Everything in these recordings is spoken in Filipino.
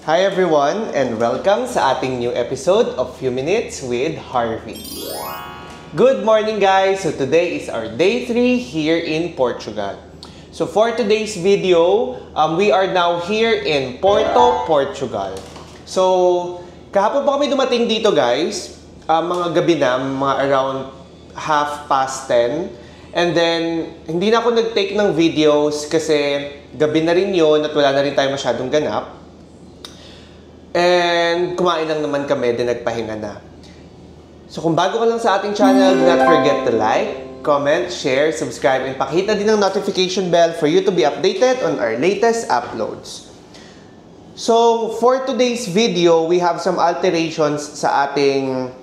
Hi everyone and welcome sa ating new episode of Few Minutes with Harvey. Good morning guys! So today is our day 3 here in Portugal. So for today's video, we are now here in Porto, Portugal. So kahapon pa kami dumating dito guys, mga gabi na, mga around 10:30. And then, hindi na ako nag-take ng videos kasi gabi na rin yun at wala na rin tayo masyadong ganap. And kumain lang naman kami, din nagpahinga na. So kung bago ka lang sa ating channel, do not forget to like, comment, share, subscribe, and pakita din ang notification bell for you to be updated on our latest uploads. So for today's video, we have some alterations sa ating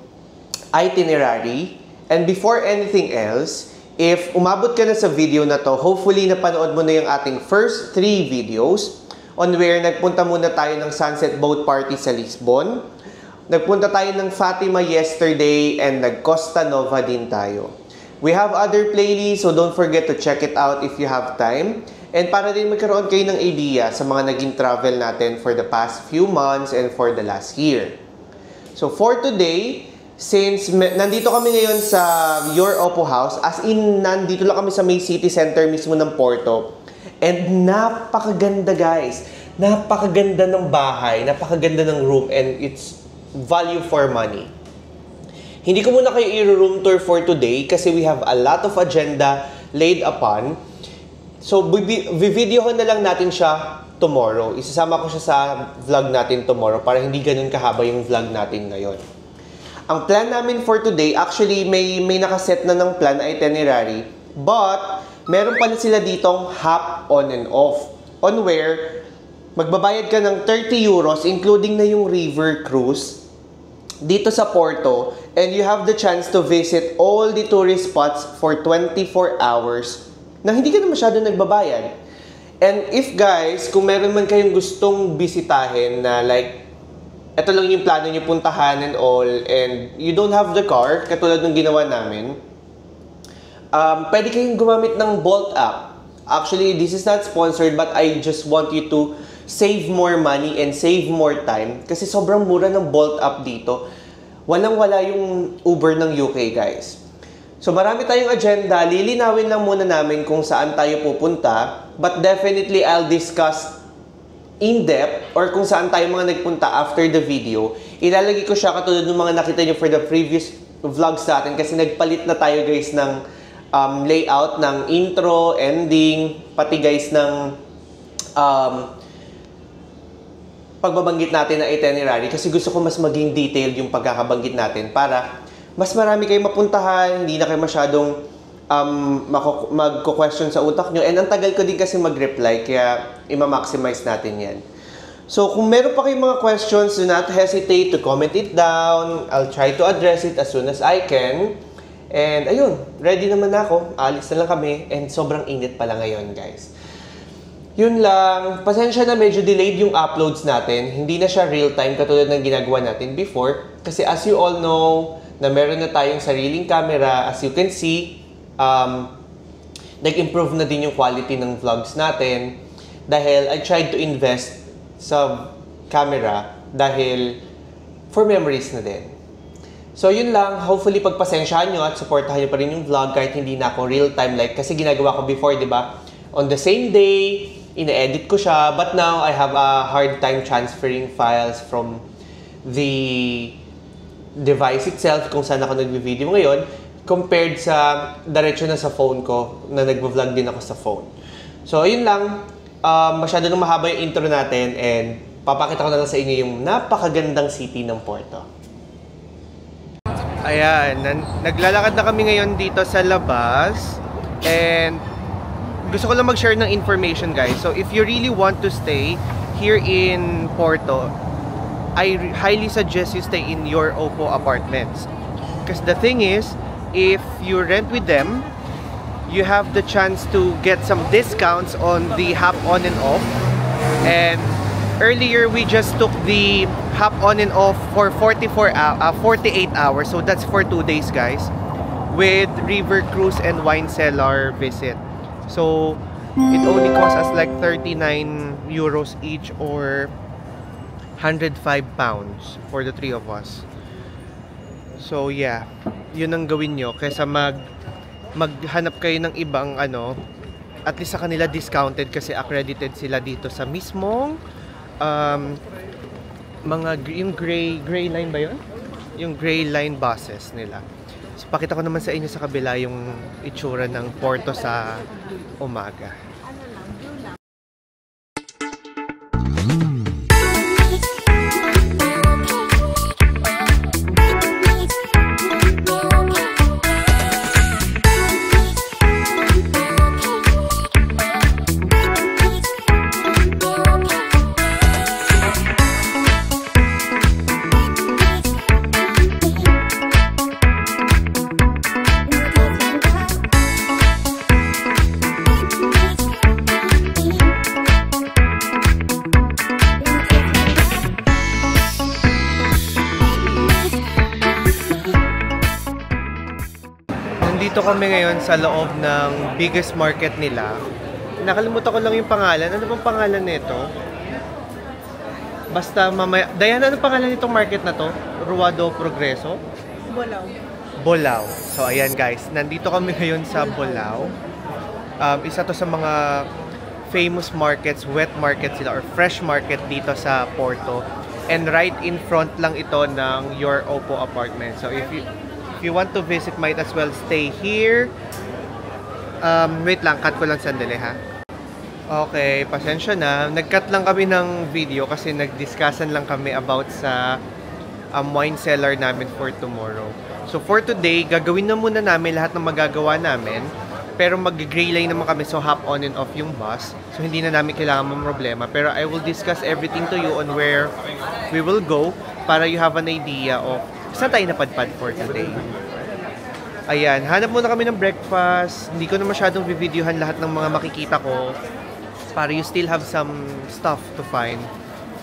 itinerary. And before anything else, if umabot ka na sa video na to, hopefully napanood mo na yung ating first 3 videos on where nagpunta muna tayo ng sunset boat party sa Lisbon. Nagpunta tayo ng Fatima yesterday and nag-Costa Nova din tayo. We have other playlists, so don't forget to check it out if you have time. And para din magkaroon kayo ng idea sa mga naging travel natin for the past few months and for the last year. So for today, since nandito kami ngayon sa Your Oppo House, as in nandito lang kami sa may city center mismo ng Porto. And napakaganda guys. Napakaganda ng bahay, napakaganda ng room, and it's value for money. Hindi ko muna kayo i-room tour for today kasi we have a lot of agenda laid upon. So, videohan na lang natin siya tomorrow. Isasama ko siya sa vlog natin tomorrow para hindi ganun kahaba yung vlog natin ngayon. Ang plan namin for today, actually may nakaset na ng plan itinerary, but meron pa na sila ditong hop on and off. On where, magbabayad ka ng 30 euros, including na yung river cruise, dito sa Porto, and you have the chance to visit all the tourist spots for 24 hours na hindi ka na masyado nagbabayad. And if guys, kung meron man kayong gustong bisitahin na like, ito lang yung plano nyo puntahan and all, and you don't have the car, katulad ng ginawa namin, pwede kayong gumamit ng Bolt app. Actually, this is not sponsored, but I just want you to save more money and save more time kasi sobrang mura ng Bolt app dito. Walang-wala yung Uber ng UK, guys. So, marami tayong agenda. Lilinawin lang muna namin kung saan tayo pupunta, but definitely I'll discuss in-depth or kung saan tayo mga nagpunta after the video. Ilalagay ko siya katulad ng mga nakita nyo for the previous vlogs natin kasi nagpalit na tayo guys ng layout ng intro, ending, pati guys ng pagbabanggit natin ng itinerary kasi gusto ko mas maging detailed yung pagkakabanggit natin para mas marami kayong mapuntahan, hindi na kayo masyadong magko-question sa utak nyo. And ang tagal ko din kasi mag-reply kaya ima-maximize natin yan. So kung meron pa kayong mga questions, do not hesitate to comment it down. I'll try to address it as soon as I can. And ayun, ready naman na ako. Alis na lang kami. And sobrang init pala ngayon, guys. Yun lang. Pasensya na medyo delayed yung uploads natin. Hindi na siya real time katulad ng ginagawa natin before. Kasi as you all know, na meron na tayong sariling camera. As you can see, nag-improve na din yung quality ng vlogs natin. Dahil I tried to invest sa camera dahil for memories na din. So, yun lang. Hopefully, pagpasensyahan nyo at supportahan nyo pa rin yung vlog kahit hindi na ako real-time like kasi ginagawa ko before, di ba? On the same day, ina-edit ko siya. But now, I have a hard time transferring files from the device itself kung saan ako nag-video ngayon compared sa diretso na sa phone ko na nag-vlog din ako sa phone. So, yun lang. Masyado nang mahaba yung intro natin and papakita ko na lang sa inyo yung napakagandang city ng Porto. Ayan, naglalakad na kami ngayon dito sa labas and gusto ko lang mag-share ng information guys. So if you really want to stay here in Porto, I highly suggest you stay in Your Oppo Apartments. Because the thing is, if you rent with them, you have the chance to get some discounts on the hop on and off. And earlier we just took the hop on and off for 48 hours. So that's for 2 days guys. With river cruise and wine cellar visit. So it only cost us like 39 euros each or 105 pounds for the 3 of us. So yeah, yun ang gawin nyo kaysa maghanap kayo ng ibang ano, at least sa kanila discounted kasi accredited sila dito sa mismong yung gray line ba yun? Yung gray line buses nila. So pakita ko naman sa inyo sa kabila yung itsura ng Porto sa umaga. Dito kami ngayon sa loob ng biggest market nila. Nakalimutan ko lang yung pangalan. Ano bang pangalan nito? Basta mamaya... Diana, ano pangalan nitong market na to? Ruado Progreso? Bolao. Bolao. So ayan guys, nandito kami ngayon sa Bolao. Isa to sa mga famous markets, wet market sila or fresh market dito sa Porto. And right in front lang ito ng Your Oppo apartment. So if you want to visit, might as well stay here. Wait lang, cut ko lang sandali ha. Okay, pasensya na. Nag-cut lang kami ng video kasi nag-discussan lang kami about sa wine cellar namin for tomorrow. So for today, gagawin na muna namin lahat ng magagawa namin. Pero mag-gray line naman kami, so hop on and off yung bus. So hindi na namin kailangan mong problema. Pero I will discuss everything to you on where we will go para you have an idea of saan tayo napadpad for today. Ayan, hanap muna kami ng breakfast. Hindi ko na masyadong videohan lahat ng mga makikita ko para you still have some stuff to find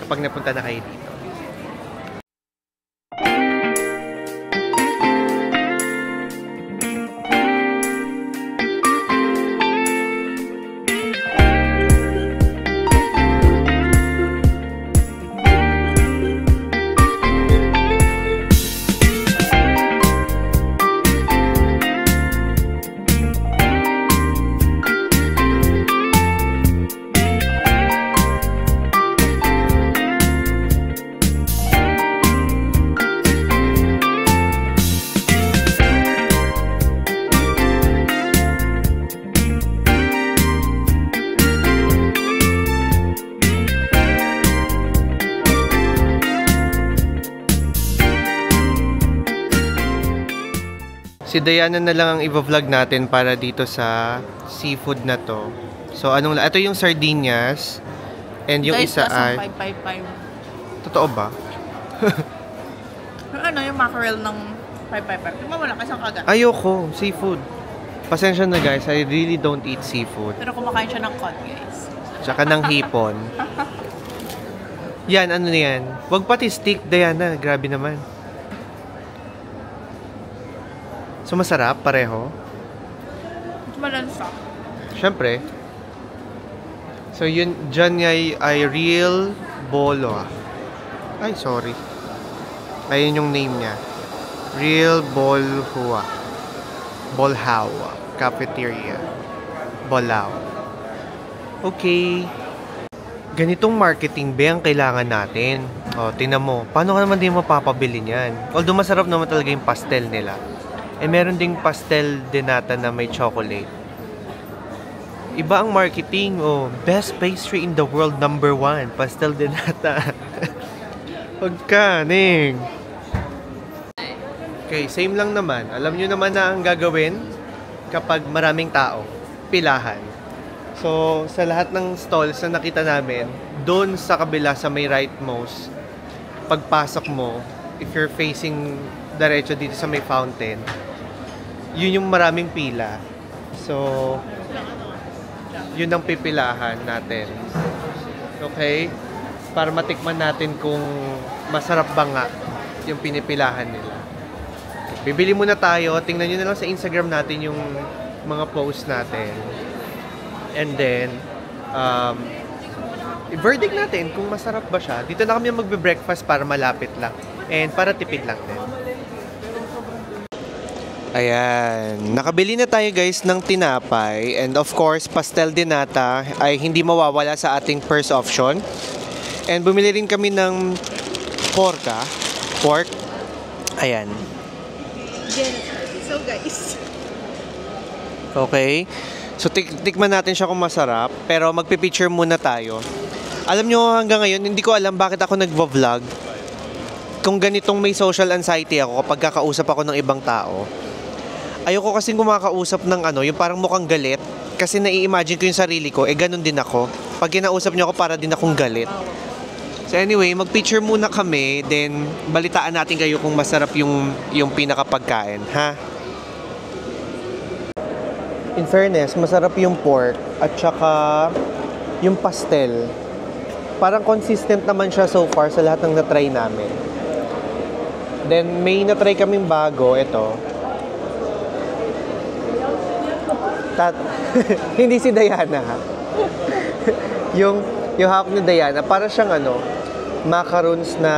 kapag napunta na kayo dito. Si Diana na lang ang i-vlog natin para dito sa seafood na to. So, ito yung sardinas. And yung Guys, isa ay... 555. Totoo ba? Yung mackerel ng 555. Tignan mo lang, kasang kagat. Ayoko, seafood. Pasensya na guys, I really don't eat seafood. Pero kumakain siya ng cod, guys. Tsaka ng hipon. Yan, ano na yan? Wag pati stick, Diana. Grabe naman. So, masarap, pareho. Malansa. Siyempre. So, yun, dyan ay Real Bolo. Ay, sorry. Ayun yung name niya. Real Bolhua. Bolhawa. Cafeteria. Bolao. Okay. Ganitong marketing ba ang kailangan natin? O, tingnan mo. Paano ka naman din mapapabili niyan? Although masarap naman talaga yung pastel nila. Eh, meron ding pastel de nata na may chocolate. Iba ang marketing. Oh, best pastry in the world, #1. Pastel de nata. Huwag ka, Ning. Okay, same lang naman. Alam nyo naman na ang gagawin kapag maraming tao. Pilahan. So, sa lahat ng stalls na nakita namin, doon sa kabila, sa may rightmost, pagpasok mo, if you're facing diretso dito sa may fountain, yun yung maraming pila. So, yun ang pipilahan natin. Okay? Para matikman natin kung masarap ba nga yung pinipilahan nila. Bibili muna tayo. Tingnan nyo na lang sa Instagram natin yung mga post natin. And then, verdict natin kung masarap ba siya. Dito na kami magbe-breakfast para malapit lang. And para tipid lang din. Ayan. Nakabili na tayo guys ng tinapay. And of course, pastel de nata ay hindi mawawala sa ating first option. And bumili rin kami ng pork. Ayan. So guys. Okay. So tikman natin siya kung masarap. Pero magpipicture muna tayo. Alam nyo hanggang ngayon, hindi ko alam bakit ako nagvo-vlog. Kung ganitong may social anxiety ako kapag kakausap ako ng ibang tao. Ayoko kasing kumakausap ng yung parang mukhang galit. Kasi nai-imagine ko yung sarili ko, ganun din ako. Pag kinausap niyo ako, para din akong galit. So anyway, mag-picture muna kami, then balitaan natin kayo kung masarap yung pinakapagkain, ha? In fairness, masarap yung pork at saka yung pastel. Parang consistent naman siya so far sa lahat ng na-try namin. Then may na-try kaming bago, ito. Hindi si Diana, ha? yung hawak ni Diana, para siyang macarons na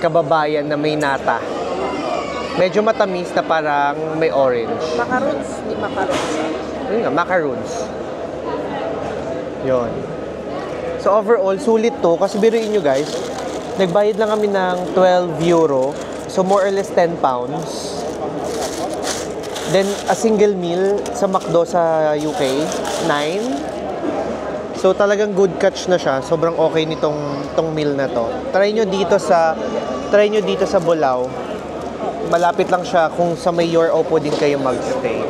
kababayan na may nata. Medyo matamis na parang may orange. Macarons, di macarons. Yun nga, macarons. Yun. So overall, sulit to. Kasi biruin nyo guys, nagbayad lang kami ng 12 euro. So more or less 10 pounds. Then, a single meal sa McDo sa UK, 9. So, talagang good catch na siya. Sobrang okay nitong meal na to. Try nyo dito sa Bulao. Malapit lang siya kung sa may Your Opo din kayo magstay.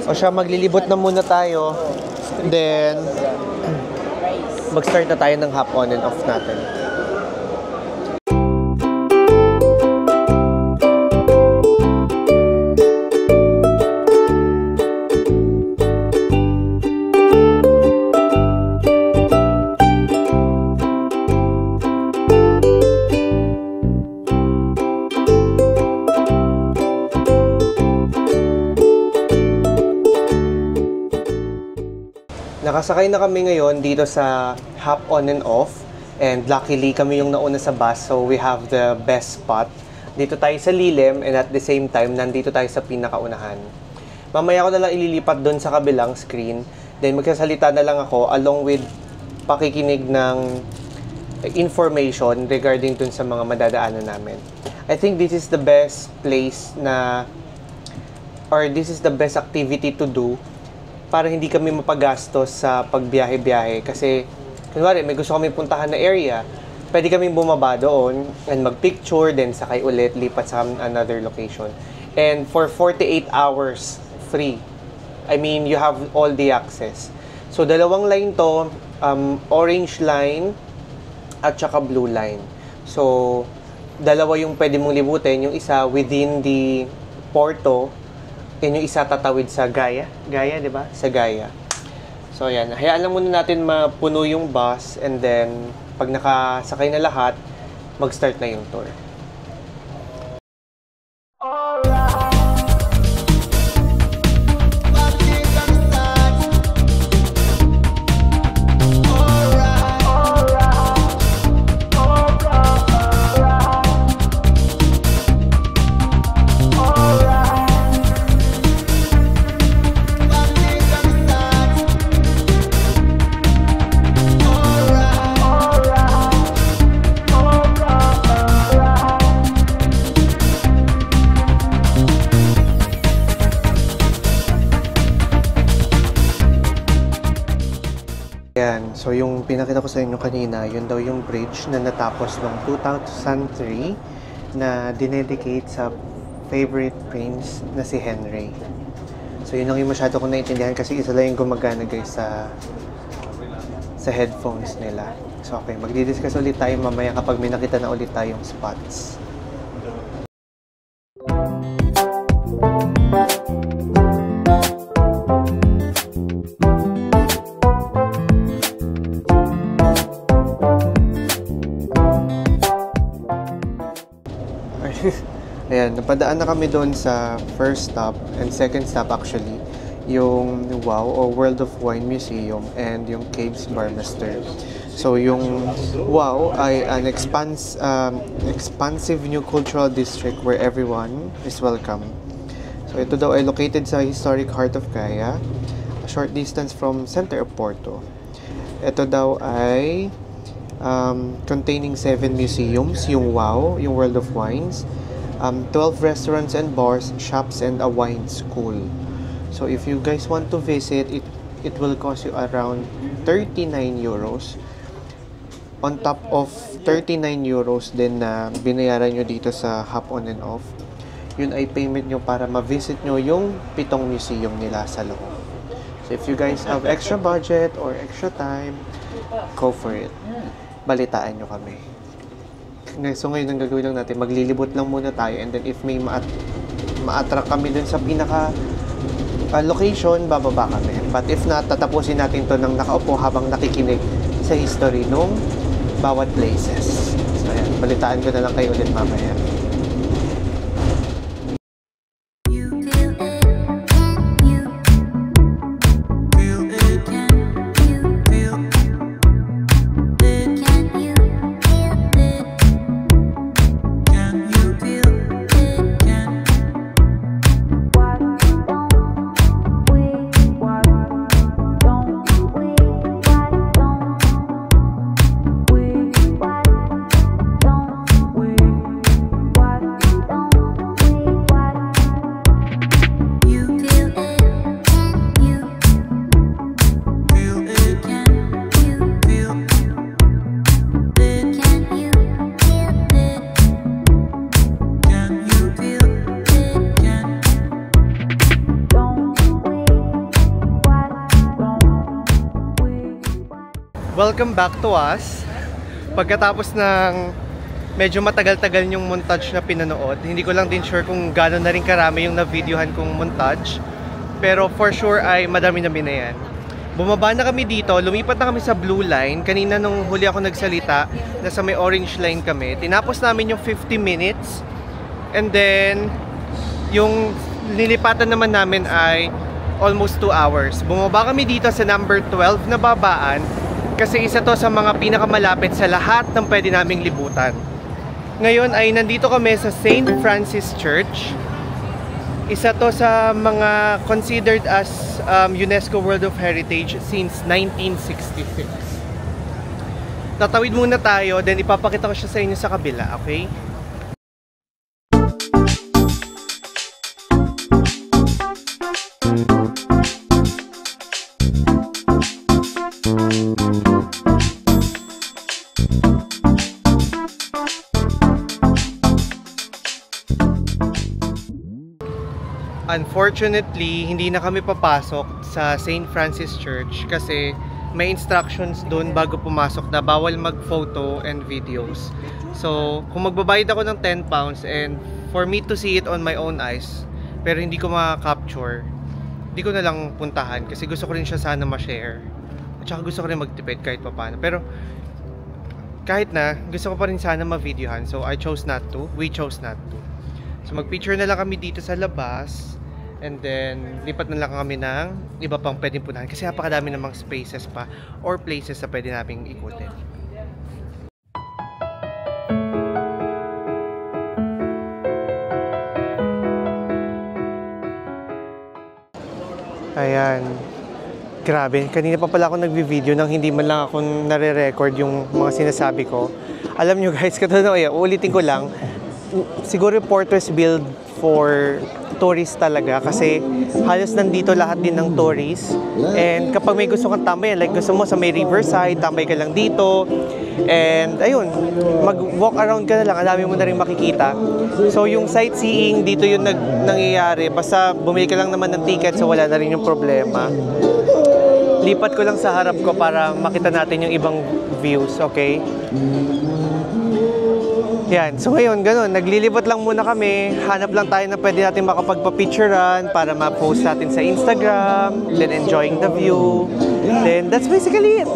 O siya, maglilibot na muna tayo. Then, mag-start na tayo ng hop on and off natin. Nakasakay na kami ngayon dito sa hop on and off, and luckily kami yung nauna sa bus, so we have the best spot. Dito tayo sa lilim, and at the same time nandito tayo sa pinakaunahan. Mamaya ko na lang ililipat doon sa kabilang screen, then magsasalita na lang ako along with pakikinig ng information regarding dun sa mga madadaanan namin. I think this is the best place this is the best activity to do para hindi kami mapagastos sa pagbiyahe-biyahe. Kasi, kunwari, may gusto kami puntahan na area, pwede kami bumaba doon and magpicture, then sakay ulit, lipat sa another location. And for 48 hours, free. I mean, you have all the access. So, dalawang line to, orange line at saka blue line. So, dalawa yung pwede mong libutin. Yung isa within the Porto, and yung isa tatawid sa Gaya. Gaya, di ba? Sa Gaya. So, ayan. Hayaan lang muna natin mapuno yung bus, and then, pag nakasakay na lahat, mag-start na yung tour. Ayan, so yung pinakita ko sa inyo kanina, yun daw yung bridge na natapos noong 2003 na dinedicate sa favorite prince na si Henry. So yun lang yung masyado kong naintindihan kasi isa lang yung gumagana guys sa headphones nila. So okay, magdi-discuss ulit tayo mamaya kapag may nakita na ulit tayong spots. Ayan, napadaan na kami doon sa first stop and second stop actually. yung WOW o World of Wine Museum and yung Caves Barmester. So yung WOW ay an expansive new cultural district where everyone is welcome. So ito daw ay located sa historic heart of Gaya, a short distance from center of Porto. Ito daw ay containing 7 museums, yung WOW, yung World of Wines, 12 restaurants and bars, shops, and a wine school. So if you guys want to visit, it will cost you around 39 euros. On top of 39 euros din na binayaran nyo dito sa hop on and off, yun ay payment nyo para ma-visit nyo yung 7 museum nila sa loob. So if you guys have extra budget or extra time, go for it. Balitaan nyo kami. So ngayon ang gagawin lang natin, maglilibot lang muna tayo, and then if may ma-attract kami dun sa pinaka location, bababa kami. But if not, tatapusin natin to ng nakaupo habang nakikinig sa history nung bawat places. So ayan, balitaan ko na lang kayo ulit mamaya. Welcome back to us. Pagkatapos ng medyo matagal-tagal yung montage na pinanood, hindi ko lang din sure kung gano'n na rin karami yung na-videohan kong montage. Pero for sure ay madami na binayan. Bumaba na kami dito, lumipat na kami sa blue line. Kanina nung huli ako nagsalita, nasa may orange line kami. Tinapos namin yung 50 minutes. And then, yung nilipatan naman namin ay almost 2 hours. Bumaba kami dito sa number 12 na babaan. Kasi isa to sa mga pinakamalapit sa lahat ng pwede naming libutan. Ngayon ay nandito kami sa St. Francis Church. Isa to sa mga considered as UNESCO World of Heritage since 1966. Tatawid muna tayo, then ipapakita ko siya sa inyo sa kabila, okay? Unfortunately, hindi na kami papasok sa St. Francis Church kasi may instructions doon bago pumasok na bawal mag-photo and videos. So, kung magbabayad ako ng 10 pounds and for me to see it on my own eyes, pero hindi ko ma-capture, hindi ko na lang puntahan kasi gusto ko rin siya sana ma-share. At saka gusto ko rin magtipid kahit papaano. Pero, kahit na, gusto ko pa rin sana ma-videohan. So, I chose not to. We chose not to. So, mag-picture na lang kami dito sa labas. And then, lipat na lang kami ng iba pang pwedeng punahan. Kasi napakadami namang spaces pa or places na pwede namin ikutin. Ayan. Grabe. Kanina pa pala ako nagvi-video nang hindi man lang ako nare-record yung mga sinasabi ko. Alam nyo guys, katulad na uulitin ko lang. Siguro Porto is built for tourists talaga kasi halos nandito lahat din ng tourists. And kapag may gusto kang tambayan, like gusto mo sa may riverside, tambay ka lang dito. And ayun, mag-walk around ka na lang, ang dami mo na rin makikita. So yung sightseeing, dito yung nangyayari. Basta bumili ka lang naman ng ticket, so wala na rin yung problema. Lipat ko lang sa harap ko para makita natin yung ibang views, okay? Yan. So ngayon, ganun. Naglilibot lang muna kami. Hanap lang tayo na pwede natin makapagpa-picturean para ma-post natin sa Instagram. Then enjoying the view. Then that's basically it.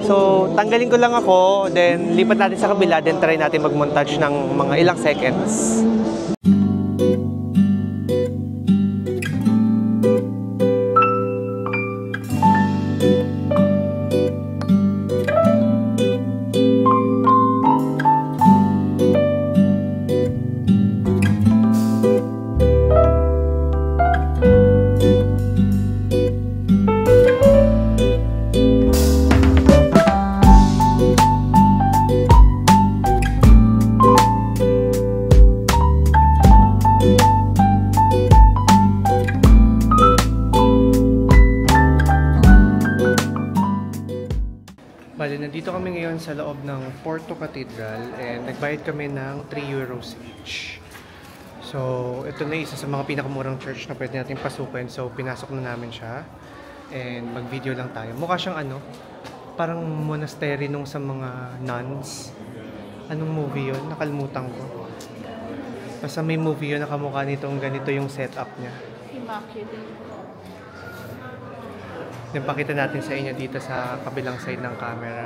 So, tanggalin ko lang ako. Then lipat natin sa kabila. Then try natin mag-montage ng mga ilang seconds. Dito kami ngayon sa loob ng Porto Cathedral and nagbayad kami ng 3 euros each. So, ito na isa sa mga pinakamurang church na pwede natin pasukin. So, pinasok na namin siya and mag-video lang tayo. Mukha siyang parang monastery nung sa mga nuns. Anong movie yun? Nakalimutan ko. Basta may movie yun, nakamukha nitong ganito yung setup niya. Immaculate. Then pakita natin sa inyo dito sa kabilang side ng camera.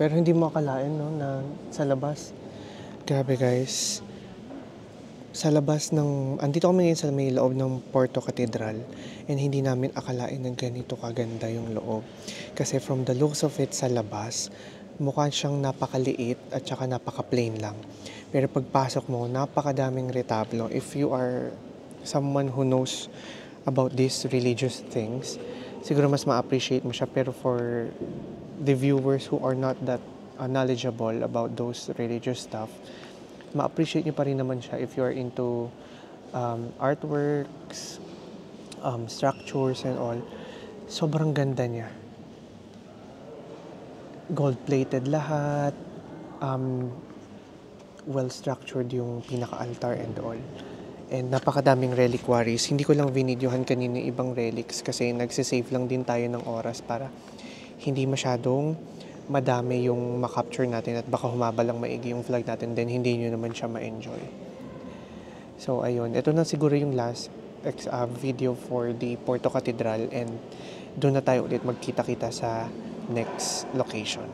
Pero hindi mo akalain, no, na sa labas. Grabe guys. Sa labas andito kami ngayon sa may loob ng Porto Cathedral and hindi namin akalain na ganito kaganda yung loob. Kasi from the looks of it sa labas, mukha siyang napakaliit at saka napaka-plain lang. Pero pagpasok mo, napakadaming retablo. If you are someone who knows about these religious things, siguro mas ma-appreciate mo siya. Pero for the viewers who are not that knowledgeable about those religious stuff, ma-appreciate nyo pa rin naman siya if you are into artworks, structures and all. Sobrang ganda niya. Gold-plated lahat, well-structured yung pinaka-altar and all. And napakadaming reliquaries. Hindi ko lang vinidyohan kanina yung ibang relics kasi nagsisave lang din tayo ng oras para hindi masyadong madami yung makapture natin at baka humaba lang maigi yung vlog natin, then hindi nyo naman siya ma-enjoy. So ayun, ito na siguro yung last video for the Porto Cathedral and doon na tayo ulit magkita-kita sa next location.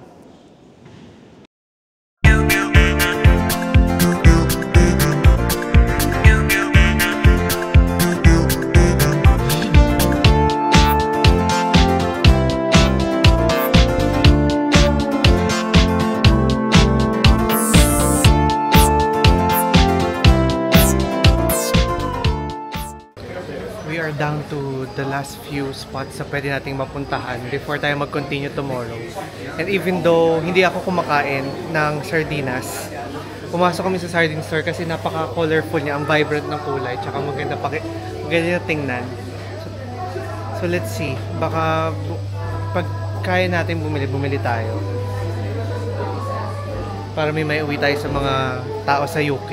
We are down to the last few spots na pwede nating mapuntahan before tayo mag-continue tomorrow. And even though hindi ako kumakain ng sardinas, pumasok kami sa sardine store kasi napaka-colorful niya, ang vibrant ng kulay, tsaka maganda na tingnan. So let's see, baka pag kaya natin bumili tayo. Para may uwi tayo sa mga tao sa UK.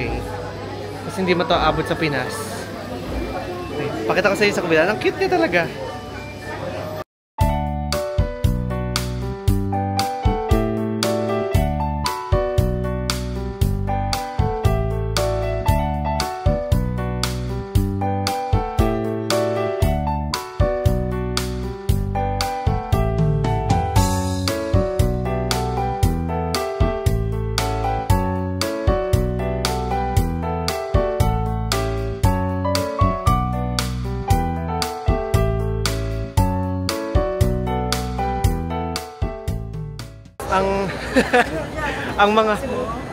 Kasi hindi mo ito aabot sa Pinas. Pakita ko sa inyo sa kabila. Ang cute niya talaga.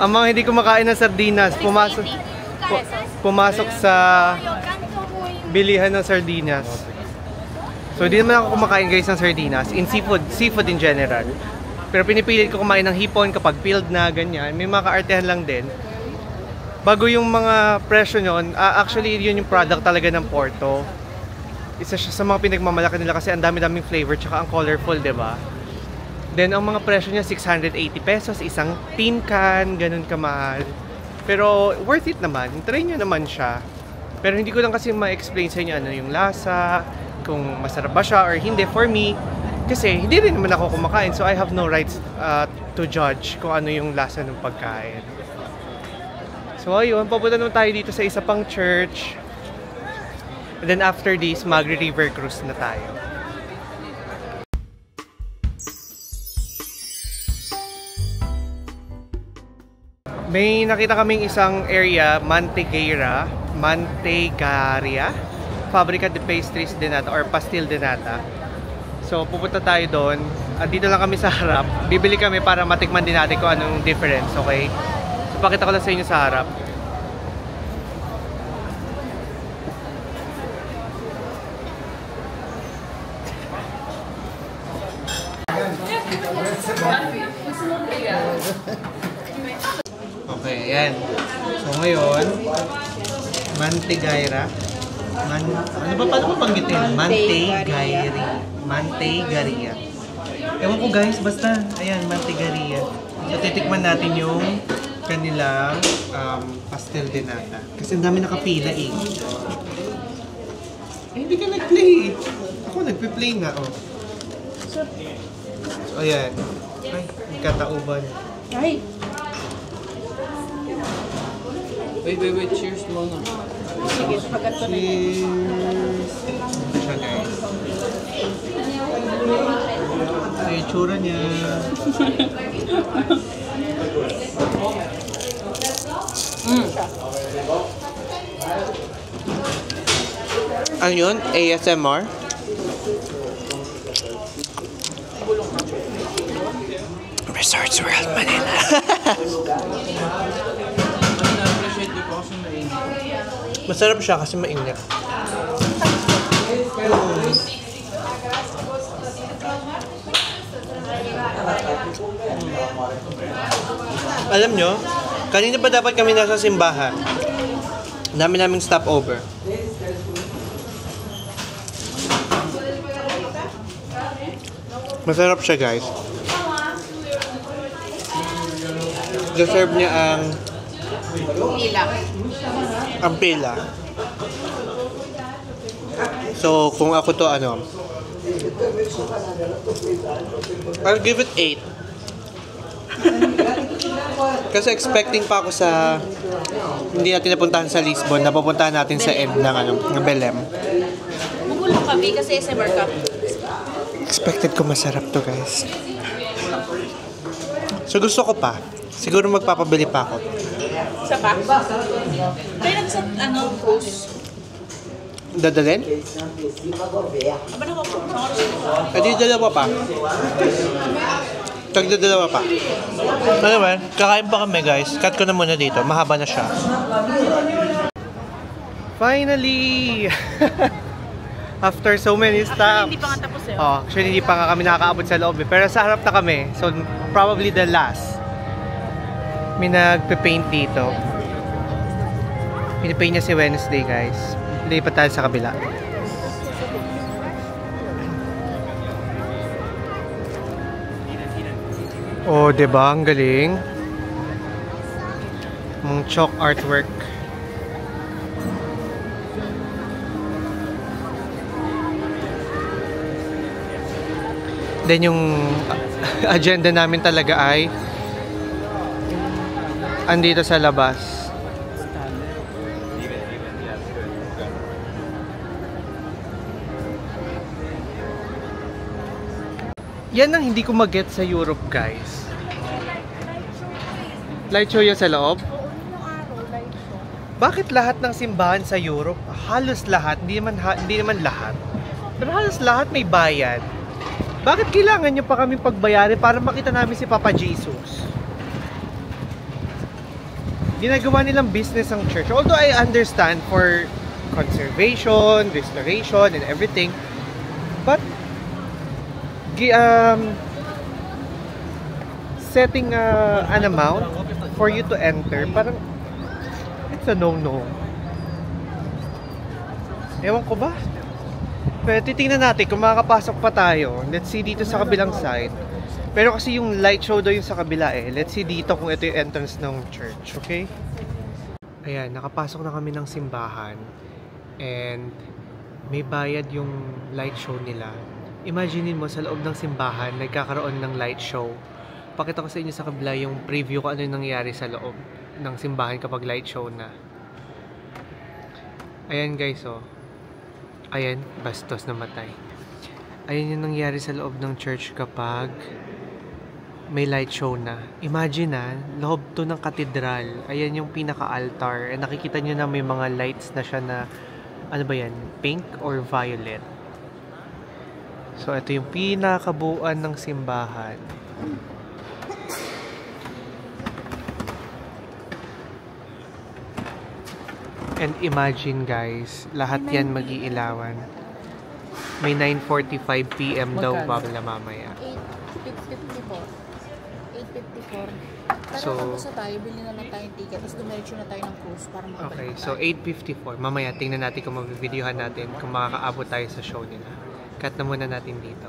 ang mga hindi kumakain ng sardinas pumasok sa bilihan ng sardinas. So hindi naman ako kumakain guys ng sardinas in seafood in general. Pero pinipilit ko kumain ng hipon kapag peeled na ganyan. May mga kaartehan lang din. Bago yung mga presyo nyon, actually yun yung product talaga ng Porto. Isa siya sa mga pinagmamalaki nila kasi ang dami-daming flavor tsaka ang colorful, 'di ba? Then, ang mga presyo niya, 680 pesos, isang tin can, ganun kamahal. Pero, worth it naman. Try nyo naman siya. Pero hindi ko lang kasi ma-explain sa inyo ano yung lasa, kung masarap ba siya or hindi. For me, kasi hindi rin naman ako kumakain, so I have no rights to judge kung ano yung lasa ng pagkain. So, ayun, papunta naman tayo dito sa isa pang church. And then, after this, magre-river cruise na tayo. May nakita kaming isang area, Mantegaria, Fabrica de Pastries de Nata or Pastil de Nata. So pupunta tayo doon. Dito lang kami sa harap. Bibili kami para matikman din natin kung anong difference, okay? So pakita ko lang sa inyo sa harap. Okay, ayan. So ngayon, Mantegaria. Ano ba paano banggitin? Mantegaria. Ewan ko guys, basta ayan, Mantegaria. So titikman natin yung kanilang pastel de nata. Kasi ang dami nakapila eh. Hindi ka nag-play eh. Ako nagpe-play nga oh. So ayan. Ay, katauban. Ay! Wait, cheers muna. Sige, pagkat ko na yan. Cheers! Siya guys. Ito yung tsura niya. Ano yun? ASMR? Resorts World Manila. Masarap siya kasi mainit. Alam nyo, kanina pa dapat kami nasa simbahan. Dami naming stopover. Masarap siya guys. Deserve niya ang pila. So, kung ako to I'll give it 8. Kasi expecting pa ako sa hindi natin napuntahan sa Lisbon, napupuntahan natin sa end ng Belém. Bumulong kami kasi SMR ka. Expected ko masarap to guys. So gusto ko pa. Siguro magpapabili pa ako. Isa pa? Kaya sa cruise. Dadalhin? Aba na ko. Di dalawa pa. Tagdadalawa pa. Anyway, kakain pa kami guys. Cut ko na muna dito. Mahaba na siya. Finally! After so many stops. Hindi pa nga tapos eh. Oh, actually hindi pa nga kami nakakaabot sa loob eh. Pero sa harap na kami. So probably the last. May nagpe-paint dito. Pinipaint niya si Wednesday guys. Lipat tayo sa kabila. Oh, diba? Ang galing. Mga chalk artwork. Then yung agenda namin talaga ay andito sa labas. Yan ang hindi ko mag-get sa Europe, guys. Light show yan sa loob? Bakit lahat ng simbahan sa Europe, halos lahat, hindi naman lahat, pero halos lahat may bayad? Bakit kailangan nyo pa kami pagbayarin para makita namin si Papa Jesus? Ginagawa nilang business ang church. Although I understand for conservation, restoration, and everything, but setting an amount for you to enter, parang it's a no-no. Ewan ko ba? Pero titingnan natin kung makakapasok pa tayo. Let's see dito sa kabilang side. Pero kasi yung light show daw yung sa kabila eh. Let's see dito kung ito yung entrance ng church, okay? Ayan, nakapasok na kami ng simbahan. And may bayad yung light show nila. Imaginein mo sa loob ng simbahan, nagkakaroon ng light show. Pakita ko sa inyo sa kabila yung preview kung ano yung nangyayari sa loob ng simbahan kapag light show na. Ayan guys, oh. Ayan, bastos na matay. Ayan yung nangyayari sa loob ng church kapag may light show na. Imagine loob to ng katedral. Ayan yung pinaka-altar. And nakikita nyo na may mga lights na siya na, ano ba yan? Pink or violet. So, ito yung pinakabuuan ng simbahan. And imagine guys, lahat yan mag-iilawan. May 9:45 PM daw babala mamaya. 8:54. Pero So, basta tayo, bili na lang tayong ticket, tapos dumiretso na tayo ng cruise para makabalik Okay, tayo. so 8:54. Mamaya tingnan natin kung mabibidyohan natin kung makakaabot tayo sa show nila. Cut na muna natin dito.